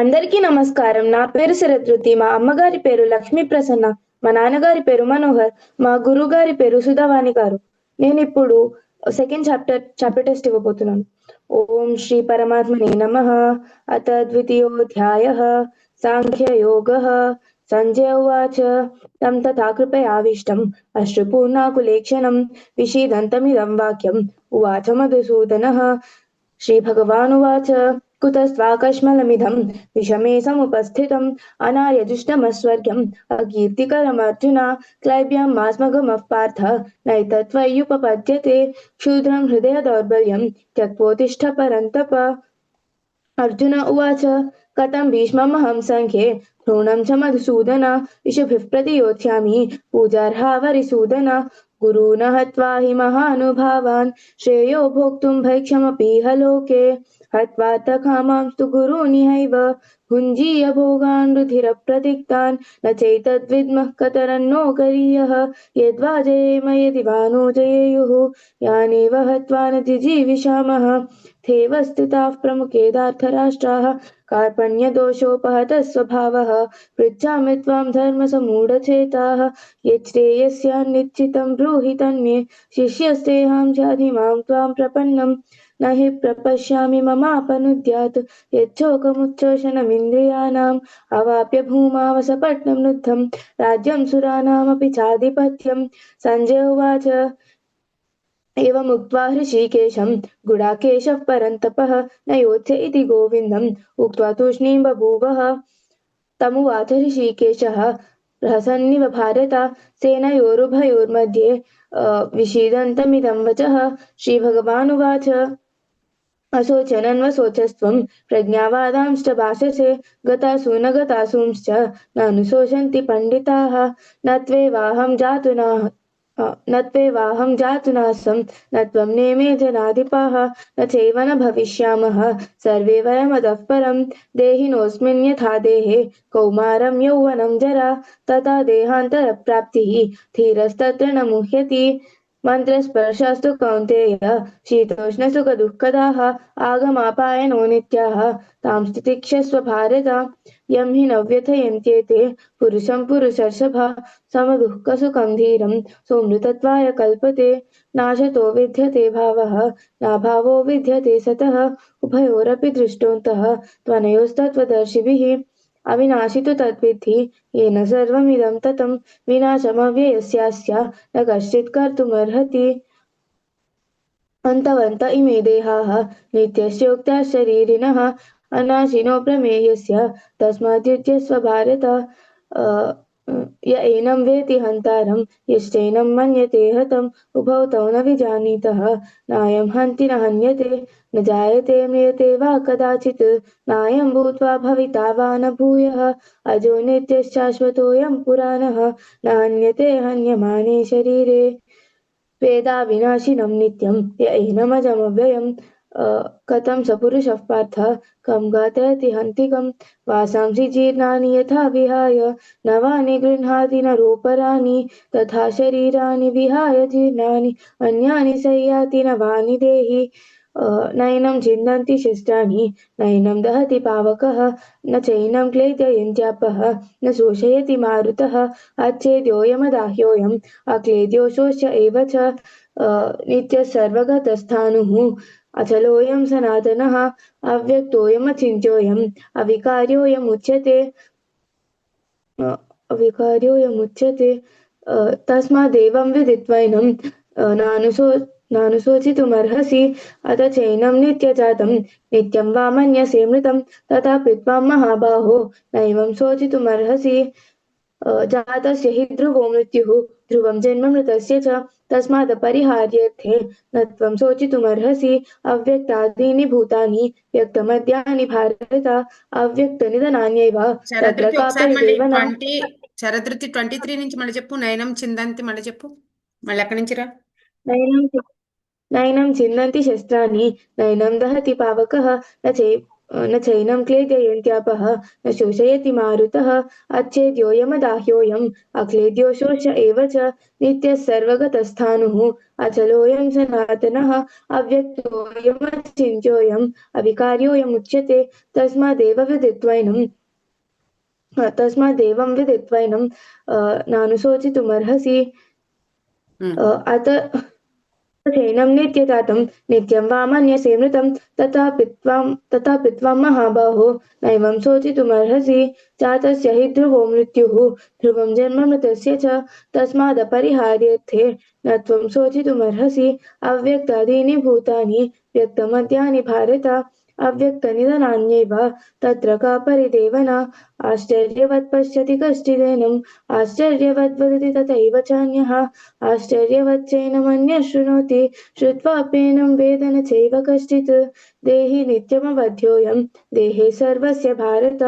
అందరికీ నమస్కారం. నా పేరు శరతృతి. మా అమ్మగారి పేరు లక్ష్మీ ప్రసన్న. మా నాన్నగారి పేరు మనోహర్. మా గురువుగారి పేరు సుధావాణి గారు. నేనిప్పుడు సెకండ్ చాప్టర్ టెస్ట్ ఇవ్వబోతున్నాను. ఓం శ్రీ పరమాత్మనే నమః. అథ ద్వితీయోऽధ్యాయः సాంఖ్యయోగः. సంజయ ఉవాచ తం తథా కృపయావిష్టम् అశ్రుపూర్ణాకులేక్షణम् విషీదంతమిదం వాక్యం ఉవాచ మధుసూదనः. श्रीभगवानुवाच कुतस्त्वाकश्मलमिदं विषमे समुपस्थितम् अनार्यजुष्टमस्वर्ग्यम् अकीर्तिकरमर्जुन क्लैब्यं मास्मगमः पार्थ नैतत्त्वय्युपपद्यते क्षुद्रं हृदय दौर्बल्यं त्यक्त्वोत्तिष्ठ परन्तप। अर्जुन उवाच कथं भीष्ममहं सङ्ख्ये द्रोणं च मधुसूदन इषुभिः प्रतियोत्स्यामि पूजार्हा वरिसूदन गुरून् हत्वा हि महानुभावान् श्रेयो भोक्तुं भैक्षमपीह लोके हत्वार्थकामांस्तु गुरूनिहैव भुञ्जीय भोगान् रुधिरप्रतिक्तान् न चैतद्विद्मः कतरन्नो गरीयः यद्वा जयेम यदि वा नो जयेयुः यानेव हत्वा न जिजीविषामः थेव स्थिताः प्रमुखेदार्थराष्ट्राः कार्पण्यदोषोपहतः स्वभावः पृच्छामि त्वां धर्मसम्मूढचेताः यच्छ्रेयस्यान्निश्चितं ब्रूहि तन्मे शिष्यस्तेऽहं चाधिमां त्वां प्रपन्नं न हि प्रपश्यामि ममापनुद्यात् यच्छोकमुच्चोषणमिन्द्रियाणाम् अवाप्य भूमावसपट्नं रुद्धं राज्यं सुराणामपि चाधिपत्यं। सञ्जय उवाच एवमुक्त्वा हृषीकेशं गुडाकेशः परन्तपः न योत्स्य इति गोविन्दम् उक्त्वा तूष्णीं बभूवः। तमुवाच ऋषिकेशः प्रहसन्निव भारत सेनयोरुभयोर्मध्ये विषीदन्तमिदं वचः। श्रीभगवानुवाच अशोचनन्वशोचस्त्वं प्रज्ञावादांश्च भाषसे गतासु न गतासूंश्च नानुशोचन्ति पण्डिताः न त्वेवाहं जातु नासं न त्वं नेमे जनाधिपाः न चैव न भविष्यामः सर्वे वयमतः परं देहिनोऽस्मिन् यथा देहे कौमारं यौवनं जरा तथा देहान्तरप्राप्तिः धीरस्तत्र न मुह्यति मन्त्रस्पर्शास्तु कौन्तेय शीतोष्णसुखदुःखदाः आगमापायनो नित्याः तां तितिक्षस्व भारत यं हि न व्यथयन्त्येते पुरुषं पुरुषर्षभ समदुःखसुखं धीरं सोऽमृतत्वाय कल्पते नाशतो विद्यते भावः नाभावो विद्यते सतः उभयोरपि दृष्टोऽन्तः त्वनयोस्तत्त्वदर्शिभिः अविनाशि तु तद्विद्धि येन सर्वमिदं ततं विनाशमव्ययस्यास्य न कश्चित् कर्तुमर्हति। अन्तवन्त इमे देहाः नित्यस्योक्ताः शरीरिणः अनाशिनो प्रमेयस्य तस्माद्युध्यस्व भारत य एनं वेति हन्तारं यश्चैनं मन्यते हतम् उभौ तौ न विजानीतः नायं हन्ति न हन्यते न जायते म्रियते वा कदाचित् नायं भूत्वा भविता वा न भूयः अजो नित्यश्शाश्वतोऽयं पुराणः न हन्यते हन्यमाने शरीरे वेदाविनाशिनं नित्यं य एनमजमव्ययम् कथं स पुरुषः पार्थ कं घातयति हन्तिकं वासांसि जीर्णानि यथा विहाय नवानि गृह्णाति नरोपराणि तथा शरीराणि विहाय जीर्णानि अन्यानि संयाति नवानि देहि नैनं छिन्दन्ति शिष्टानि नैनं दहति पावकः न चैनं क्लेदयन्त्यापः न शोषयति मारुतः अच्छेद्योऽयमदाह्योऽयम् अक्लेद्यो शोष्य एव च नित्यः सर्वगतस्थाणुः अचलोऽयं सनातनः अव्यक्तोऽयमचिन्त्योऽयम् अविकार्योऽयमुच्यते तस्मादेवं विदित्वैनं नानुशोचितुमर्हसि अथ चैनं नित्यजातं नित्यं वा मन्यसे मृतं तथापि त्वां महाबाहो नैवं शोचितुमर्हसि जातस्य हि ध्रुवो मृत्युः ध्रुवं जन्म मृतस्य च तस्मादपरिहार्येऽर्थे न त्वं शोचितुमर्हसि अव्यक्तादीनि भूतानि व्यक्तमद्यानि भारत अव्यक्तनिधनान्यैव तत्र శరదృతి का ఒకసారి మళ్ళీ परिदेवना 20 శరదృతి 23 నుంచి మళ్ళీ చెప్పు. నయనం చిందంతి మళ్ళీ చెప్పు. మళ్ళీ ఎక్కడి నుంచి రా? नैनं नैनं छिन्दन्ति शस्त्राणि नैनं दहति पावकः न न चैनं क्लेदयन्त्यापः न शोषयति मारुतः अच्छेद्योऽयमदाह्योऽयम् अक्लेद्यो शोष एव च नित्यः सर्वगतस्थाणुः अचलोऽयं सनातनः अव्यक्तोऽयमचिन्त्योऽयम् अविकार्योऽयमुच्यते तस्मादेवं विदित्वैनं नानुशोचितुमर्हसि अत चैनं नित्यजातं नित्यं वा मन्यसे मृतं तथापि त्वां महाबाहो नैवं शोचितुमर्हसि जातस्य हि ध्रुवो मृत्युः ध्रुवं जन्म मृतस्य च तस्मादपरिहार्येऽर्थे न त्वं शोचितुमर्हसि अव्यक्तादीनि भूतानि व्यक्तमद्यानि भारत अव्यक्तनिधनान्यैव तत्र का परिदेवना आश्चर्यवत् पश्यति कश्चिदेनम् आश्चर्यवद् वदति तथैव चान्यः आश्चर्यवच्चैनमन्यः शृणोति श्रुत्वाप्येनं वेद न चैव कश्चित् देहि नित्यमवध्योऽयं देहे सर्वस्य भारत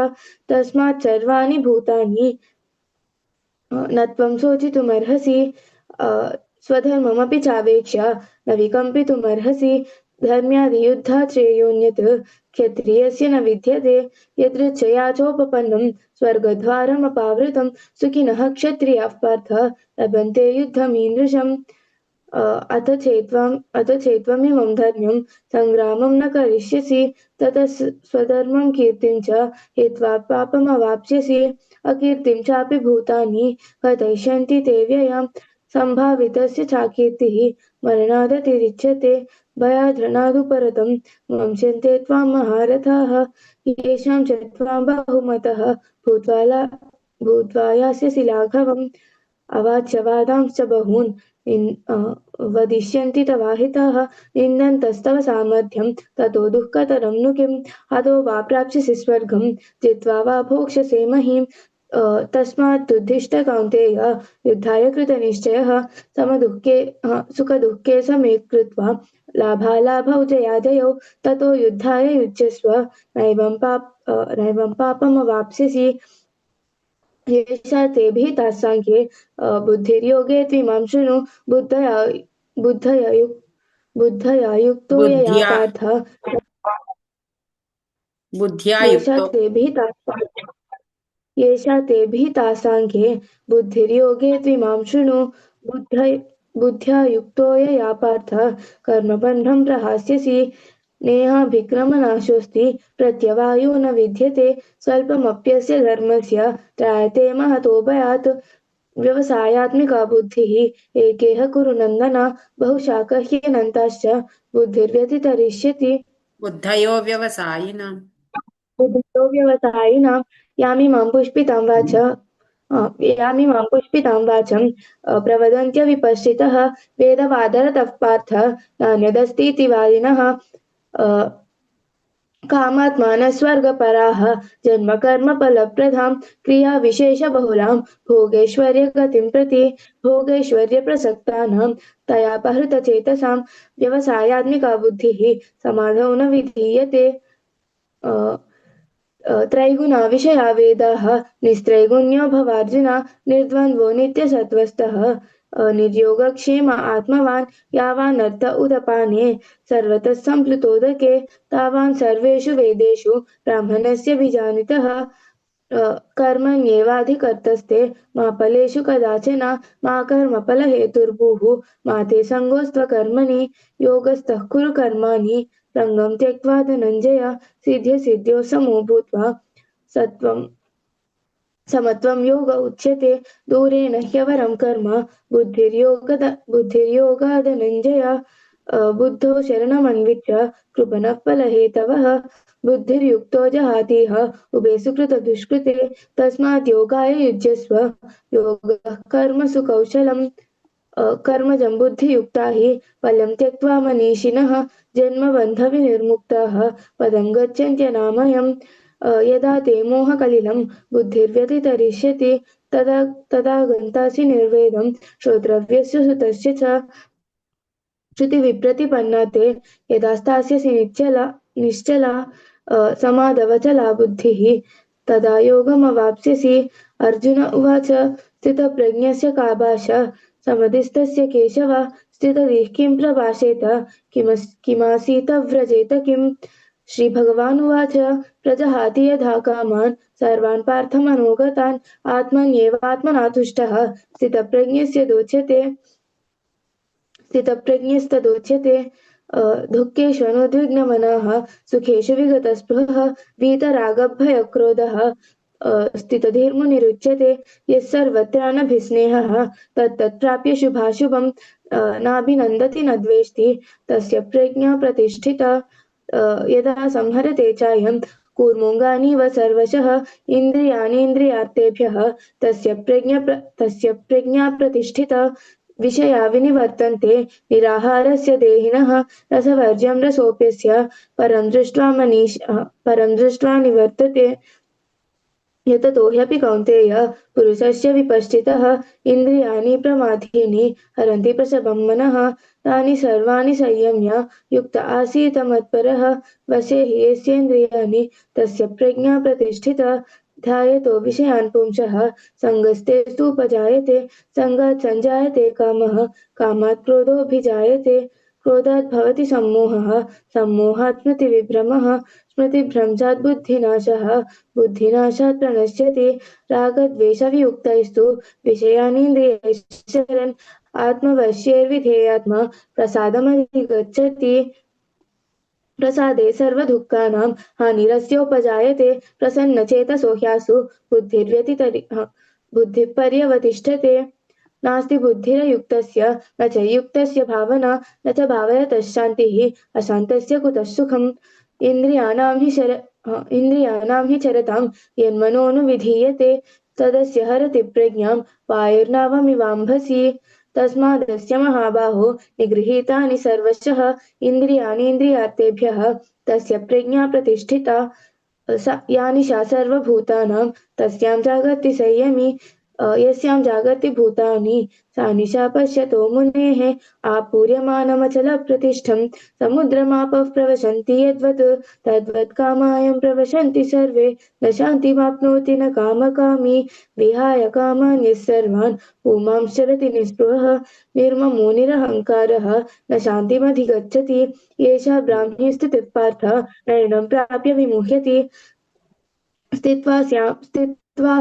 तस्मात् सर्वाणि भूतानि न त्वं शोचितुमर्हसि स्वधर्ममपि चावेक्ष्य न विकम्पितुमर्हसि धर्म्यादियुद्धात् श्रेयोऽन्यत् क्षत्रियस्य न विद्यते यदृच्छया चोपपन्नं स्वर्गद्वारमपावृतं सुखिनः क्षत्रियाः पार्थ लभन्ते युद्धमीदृशम् अथ चेत्त्वमिमं धर्म्यं संग्रामं न करिष्यसि ततः स्वधर्मं कीर्तिं च हित्वा पापमवाप्स्यसि अकीर्तिं चापि भूतानि कथयिष्यन्ति ते व्ययां सम्भावितस्य चाकीर्तिः मरणादतिरिच्यते भयाद्रणादुपरतं वंशन्ते त्वां महारथाः येषां च त्वां बहुमतः भूत्वा यास्यसि लाघवम् अवाच्यवादांश्च बहून् वदिष्यन्ति तवाहिताः निन्दन्तस्तव सामर्थ्यं ततो दुःखतरं नु किं हतो वा प्राप्स्यसि स्वर्गं जित्वा वा भोक्ष्यसे महीम् तस्मात्तुद्धिष्ठ कौन्तेय युद्धाय कृतनिश्चयः सुखदुःखे समे कृत्वा लाभालाभौ जयाजयौ ततो युद्धाय युज्यस्व नैवं पापमवाप्स्यसि येषा ते भीता साङ्ख्ये बुद्धिर्योगे त्विमां शृणु बुद्धया युक्तो यया बुद्ध्या पार्थ बुद्ध्या येषा युक्तो ते भीता साङ्ख्ये बुद्धिर्योगे त्विमां शृणु बुद्ध्या युक्तो यया पार्थ कर्मबन्धं प्रहास्यसि नेहाभिक्रमनाशोऽस्ति प्रत्यवायो न विद्यते स्वल्पमप्यस्य धर्मस्य त्रायते महतो भयात् व्यवसायात्मिका बुद्धिः एकेह कुरु नन्दन बहुशाखा ह्यनन्ताश्च बुद्धिर्व्यतितरिष्यति बुद्धयो व्यवसायिनां बुद्धितो व्यवसायिनां यामिमां पुष्पितां वाचं प्रवदन्त्यविपश्चितः वेदवादरतः पार्थ नान्यदस्तीति वादिनः कामात्मानः स्वर्गपराः जन्मकर्मफलप्रदां क्रियाविशेषबहुलां भोगैश्वर्यगतिं प्रति भोगैश्वर्यप्रसक्तानां तयापहृतचेतसां व्यवसायात्मिका बुद्धिः समाधौ न विधीयते त्रैगुणा विषया वेदाः निस्त्रैगुण्यो भवार्जुन निर्द्वन्द्वो नित्यसत्त्वस्थः निर्योगक्षेम आत्मवान् यावानर्थ उदपाने सर्वतः सम्प्लुतोदके तावान् सर्वेषु वेदेषु ब्राह्मणस्य विजानितः कर्मण्येवाधिकर्तस्ते मा फलेषु कदाचन मा कर्मफलहेतुर्भूः मा ते सङ्गोऽस्त्वकर्मणि योगस्थः कुरु कर्माणि सङ्गं त्यक्त्वा धनञ्जय सिद्ध्यसिद्ध्यो समो भूत्वा समत्वं योग उच्यते दूरेण ह्यवरं कर्म बुद्धिर्योगादनञ्जय बुद्धौ शरणमन्विच्य कृपणः फलहेतवः बुद्धिर्युक्तो जहातीह उभे सुकृतदुष्कृते तस्मात् योगाय युज्यस्व योगः कर्मसु कौशलम् कर्मजं बुद्धियुक्ता हि फलं त्यक्त्वा मनीषिणः जन्मबन्धविनिर्मुक्ताः पदं गच्छन्त्यनामयम् यदा ते मोहकलिलं बुद्धिर्व्यतितरिष्यति तदा गन्तासि निर्वेदं श्रोत्रव्यस्य सुतस्य च श्रुतिविप्रतिपन्ना ते यदा स्थास्यसि निश्चला समाधवचला बुद्धिः तदा योगमवाप्स्यसि अर्जुन उवाच स्थितप्रज्ञस्य का भाषा समधिस्थस्य केशव स्थितधिः किं प्रभाषेत किमासीत व्रजेत किम् श्रीभगवानुवाच प्रजहाति यथा कामान् सर्वान् पार्थमनोगतान् आत्मन्येवात्मना तुष्टः स्थितप्रज्ञस्तदोच्यते दुःखेष्वनुद्विग्नमनः सुखेषु विगतस्पृहः वीतरागभयक्रोधः स्थितधीर्मुनिरुच्यते यः सर्वत्रानभिस्नेहः तत्तत्प्राप्य शुभाशुभं नाभिनन्दति न द्वेष्टि तस्य प्रज्ञा प्रतिष्ठिता यदा संहरते चायं कूर्मोऽङ्गानीव सर्वशः इन्द्रियाणीन्द्रियार्थेभ्यः तस्य प्रज्ञा प्रतिष्ठिता विषया विनिवर्तन्ते निराहारस्य देहिनः रसवर्ज्यं रसोऽप्यस्य परं दृष्ट्वा निवर्तते यततो ह्यपि कौन्तेय पुरुषस्य विपश्चितः इन्द्रियाणि प्रमाथीनि हरन्ति प्रसभं मनः तानि सर्वाणि संयम्य युक्त आसीत् मत्परः वशे हि यस्येन्द्रियाणि तस्य प्रज्ञा प्रतिष्ठिता ध्यायतो विषयान् पुंसः सङ्गस्तेषूपजायते सङ्गात् सञ्जायते कामः कामात् क्रोधोऽभिजायते क्रोधात् भवति सम्मोहः सम्मोहात् स्मृतिविभ्रमः स्मृतिभ्रंशात् बुद्धिनाशः बुद्धिनाशात् प्रणश्यति रागद्वेषवियुक्तैस्तु विषयानीन्द्रियैश्चरन् आत्मवश्यैर्विधेयात्मा प्रसादमधिगच्छति प्रसादे सर्वदुःखानां हानिरस्योपजायते प्रसन्नचेतसो ह्यासु बुद्धिपर्यवतिष्ठते नास्ति बुद्धिरयुक्तस्य न च युक्तस्य भावना न च भावयतः अशान्तस्य कुतः सुखम् इन्द्रियाणां हि चरतां यन्मनोनुविधीयते तदस्य हरति प्रज्ञां वायुर्नावमिवाम्भसि तस्मादस्य महाबाहो निगृहीतानि सर्वशः इन्द्रियाणीन्द्रियार्थेभ्यः तस्य प्रज्ञा प्रतिष्ठिता यानि सा सर्वभूतानां तस्यां जागर्ति संयमी यस्यां जागर्ति भूतानि सा निशा पश्यतो मुनेः आपूर्यमानमचलप्रतिष्ठं समुद्रमापः प्रवशन्ति यद्वत् तद्वत् कामायं प्रवशन्ति सर्वे न शान्तिमाप्नोति न कामकामी विहाय कामान् यः सर्वान् पुमांश्चरति निःस्पृहः निर्ममो निरहङ्कारः न शान्तिमधिगच्छति एषा ब्राह्मी स्थितिः पार्थ नयनं प्राप्य विमुह्यति स्थित्वा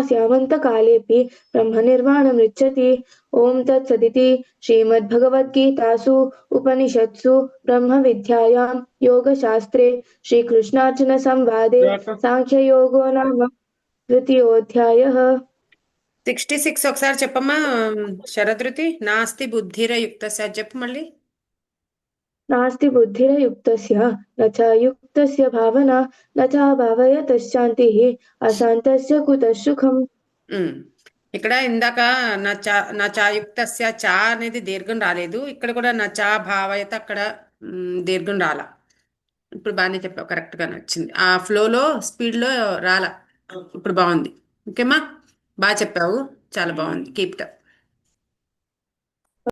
स्यामन्तकालेऽपि ब्रह्मनिर्वाणमृच्छति ॐ तत्सदिति श्रीमद्भगवद्गीतासु उपनिषत्सु ब्रह्मविद्यायां योगशास्त्रे श्रीकृष्णार्जुनसंवादे साङ्ख्ययोगो नाम तृतीयोऽध्यायः 66 ఒకసారి చెప్పమ్మా శరదృతి నాస్తి బుద్ధిరయుక్తస్య చెప్పు మళ్ళీ नास्ति बुद्धिरयुक्तस्य न च युक्तस्य भावना न च भावयतश्शान्तिः अशान्तस्य कुतः सुखम् ఇక్కడ ఇందాక నచాయుక్తస్య చా అనేది దీర్ఘం రాలేదు ఇక్కడ కూడా నచా భావయత అక్కడ దీర్ఘం రాల ఇప్పుడు బాగానే చెప్పావు కరెక్ట్ గా నచ్చింది ఆ ఫ్లోలో స్పీడ్ లో రాల ఇప్పుడు బాగుంది ఓకేమా బాగా చెప్పావు చాలా బాగుంది కీప్ ఇట్ అప్